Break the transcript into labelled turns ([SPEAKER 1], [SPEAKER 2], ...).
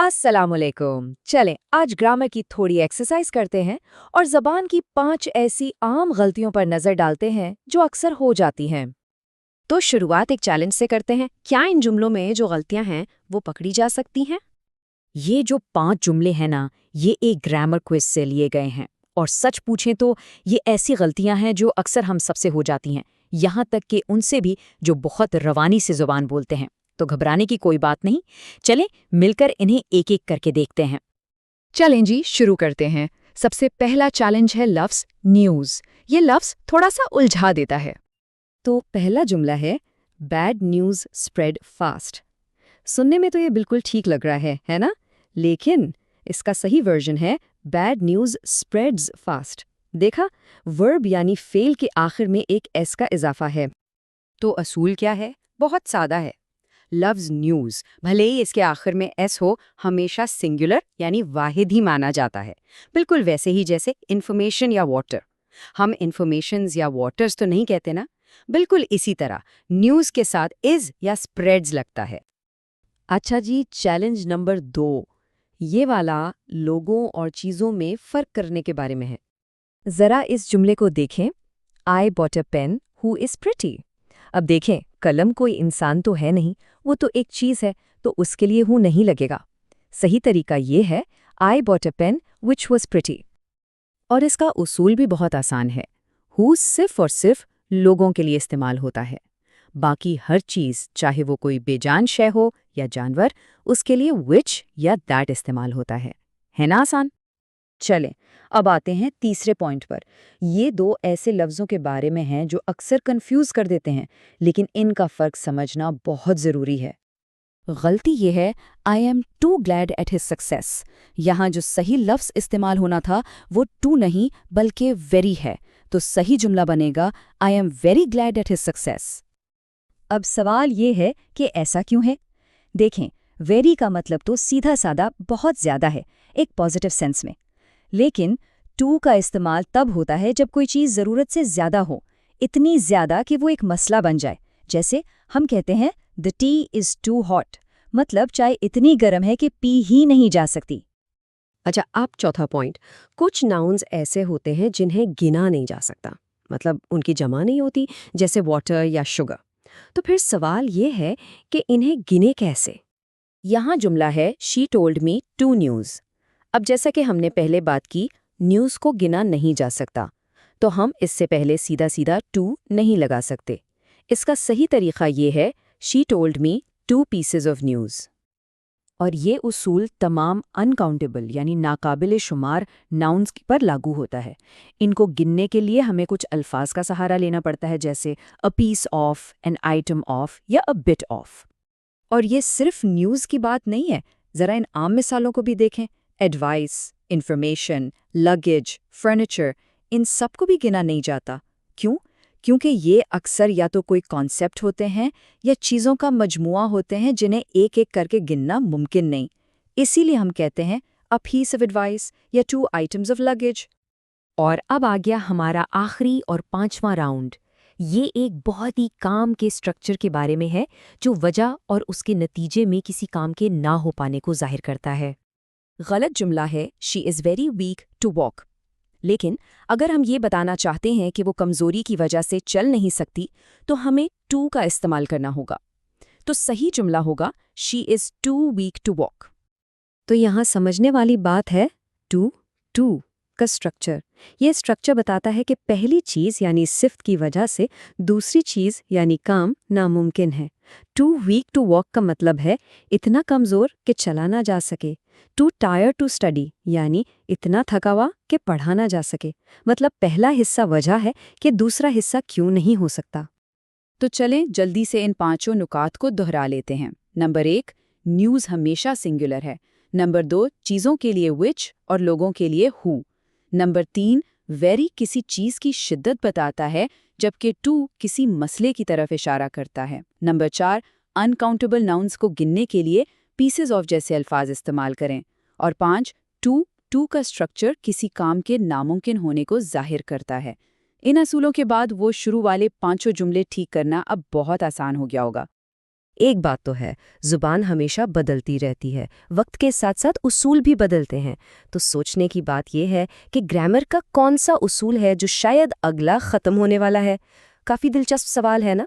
[SPEAKER 1] अस्सलाम वालेकुम। चलें आज ग्रामर की थोड़ी एक्सरसाइज करते हैं और जबान की 5 ऐसी आम गलतियों पर नजर डालते हैं जो अक्सर हो जाती हैं।
[SPEAKER 2] तो शुरुआत एक चैलेंज से करते हैं। क्या इन जुमलों में जो गलतियां हैं वो पकड़ी जा सकती हैं?
[SPEAKER 1] ये जो 5 जुमले हैं ना, ये एक ग्रामर क्विज से लिए गए हैं और सच पूछें तो ये ऐसी गलतियां हैं जो अक्सर हम सबसे हो जाती हैं, यहाँ तक कि उनसे भी जो बहुत रवानी से जुबान बोलते हैं। तो घबराने की कोई बात नहीं, चलें मिलकर इन्हें एक एक करके देखते हैं।
[SPEAKER 2] चलें जी, शुरू करते हैं। सबसे पहला चैलेंज है लफ्ज़ न्यूज़। ये लफ्ज़ थोड़ा सा उलझा देता है।
[SPEAKER 1] तो पहला जुमला है बैड न्यूज़ स्प्रेड फास्ट। सुनने में तो ये बिल्कुल ठीक लग रहा है ना? लेकिन इसका सही वर्जन है बैड न्यूज़ स्प्रेड्स फास्ट। देखा, वर्ब यानी फेल के आखिर में एक एस का इजाफा है।
[SPEAKER 2] तो असूल क्या है? बहुत सादा है। लफ्ज़ न्यूज़ भले ही इसके आखिर में एस हो, हमेशा सिंगुलर यानी वाहिद ही माना जाता है, बिल्कुल वैसे ही जैसे इन्फॉर्मेशन या वाटर। हम इन्फॉर्मेशंस या वाटर्स तो नहीं कहते ना, बिल्कुल इसी तरह न्यूज़ के साथ इज या स्प्रेड्स लगता है।
[SPEAKER 1] अच्छा जी, चैलेंज नंबर 2, ये वाला लोगों और चीज़ों में फ़र्क करने के बारे में है। ज़रा इस जुमले को देखें, I bought a pen who is pretty. अब देखें, कलम कोई इंसान तो है नहीं, वो तो एक चीज़ है, तो उसके लिए हु नहीं लगेगा। सही तरीका ये है I bought a pen which was pretty. और इसका उसूल भी बहुत आसान है। हु सिर्फ और सिर्फ लोगों के लिए इस्तेमाल होता है। बाकी हर चीज़, चाहे वो कोई बेजान शय हो या जानवर, उसके लिए विच या दैट इस्तेमाल होता है ना आसान? चलें, अब आते हैं तीसरे पॉइंट पर। ये 2 ऐसे लफ्ज़ों के बारे में हैं जो अक्सर कंफ्यूज कर देते हैं, लेकिन इनका फ़र्क समझना बहुत ज़रूरी है। गलती ये है I am too glad at his success. यहाँ जो सही लफ्ज़ इस्तेमाल होना था वो टू नहीं बल्कि वेरी है, तो सही जुमला बनेगा I am very glad at his success. अब सवाल ये है कि ऐसा क्यों है? देखें, वेरी का मतलब तो सीधा साधा बहुत ज़्यादा है, एक पॉजिटिव सेंस में। लेकिन टू का इस्तेमाल तब होता है जब कोई चीज़ ज़रूरत से ज़्यादा हो, इतनी ज़्यादा कि वो एक मसला बन जाए। जैसे हम कहते हैं the tea is too hot, मतलब चाय इतनी गर्म है कि पी ही नहीं जा सकती।
[SPEAKER 3] अच्छा, अब चौथा पॉइंट। कुछ नाउन्स ऐसे होते हैं जिन्हें गिना नहीं जा सकता, मतलब उनकी जमा नहीं होती, जैसे वाटर या शुगर। तो फिर सवाल ये है कि इन्हें गिने कैसे?
[SPEAKER 1] यहाँ जुमला है शी टोल्ड मी 2 न्यूज़। अब जैसा कि हमने पहले बात की, न्यूज़ को गिना नहीं जा सकता, तो हम इससे पहले सीधा सीधा 2 नहीं लगा सकते। इसका सही तरीका ये है she told me 2 pieces of news. और ये उसूल तमाम अनकाउंटेबल यानी नाकाबिले शुमार नाउन्स पर लागू होता है। इनको गिनने के लिए हमें कुछ अल्फाज का सहारा लेना पड़ता है, जैसे a piece of, an item of या अ बिट ऑफ। और ये सिर्फ न्यूज़ की बात नहीं है, ज़रा इन आम मिसालों को भी देखें। एडवाइस, इन्फॉर्मेशन, लगेज, फर्नीचर, इन सब को भी गिना नहीं जाता। क्यों? क्योंकि ये अक्सर या तो कोई कॉन्सेप्ट होते हैं या चीज़ों का मजमुआ होते हैं जिन्हें एक एक करके गिनना मुमकिन नहीं। इसीलिए हम कहते हैं अ पीस ऑफ एडवाइस या 2 आइटम्स ऑफ लगेज। और अब आ गया हमारा आखिरी और 5वां राउंड। ये एक बहुत ही काम के स्ट्रक्चर के बारे में है जो वजह और उसके नतीजे में किसी काम के ना हो पाने को जाहिर करता है। गलत जुमला है she is very weak to walk. लेकिन अगर हम ये बताना चाहते हैं कि वो कमज़ोरी की वजह से चल नहीं सकती, तो हमें टू का इस्तेमाल करना होगा। तो सही जुमला होगा she is too weak to walk.
[SPEAKER 3] तो यहाँ समझने वाली बात है टू का स्ट्रक्चर। ये स्ट्रक्चर बताता है कि पहली चीज़ यानी सिफ्त की वजह से दूसरी चीज़ यानी काम नामुमकिन है। टू वीक टू वॉक का मतलब है इतना कमज़ोर कि चला ना जा सके। टू टायर टू स्टडी यानी इतना थका हुआ कि पढ़ा ना जा सके। मतलब पहला हिस्सा वजह है कि दूसरा हिस्सा क्यों नहीं हो सकता।
[SPEAKER 2] तो चलें जल्दी से इन 5 नुकात को दोहरा लेते हैं। नंबर 1, न्यूज़ हमेशा सिंगुलर है। नंबर 2, चीज़ों के लिए विच और लोगों के लिए हु। नंबर 3, वेरी किसी चीज़ की शिद्दत बताता है, जबकि टू किसी मसले की तरफ इशारा करता है। नंबर 4, अनकाउंटेबल नाउन्स को गिनने के लिए पीसेज ऑफ जैसे अल्फाज इस्तेमाल करें। और 5, टू का स्ट्रक्चर किसी काम के नामुमकिन होने को जाहिर करता है। इन असूलों के बाद वो शुरू वाले 5 जुमले ठीक करना अब बहुत आसान हो गया होगा।
[SPEAKER 3] ایک بات تو ہے، زبان ہمیشہ بدلتی رہتی ہے، وقت کے ساتھ ساتھ اصول بھی بدلتے ہیں۔ تو سوچنے کی بات یہ ہے کہ گرامر کا کون سا اصول ہے جو شاید اگلا ختم ہونے والا ہے؟ کافی دلچسپ سوال ہے نا؟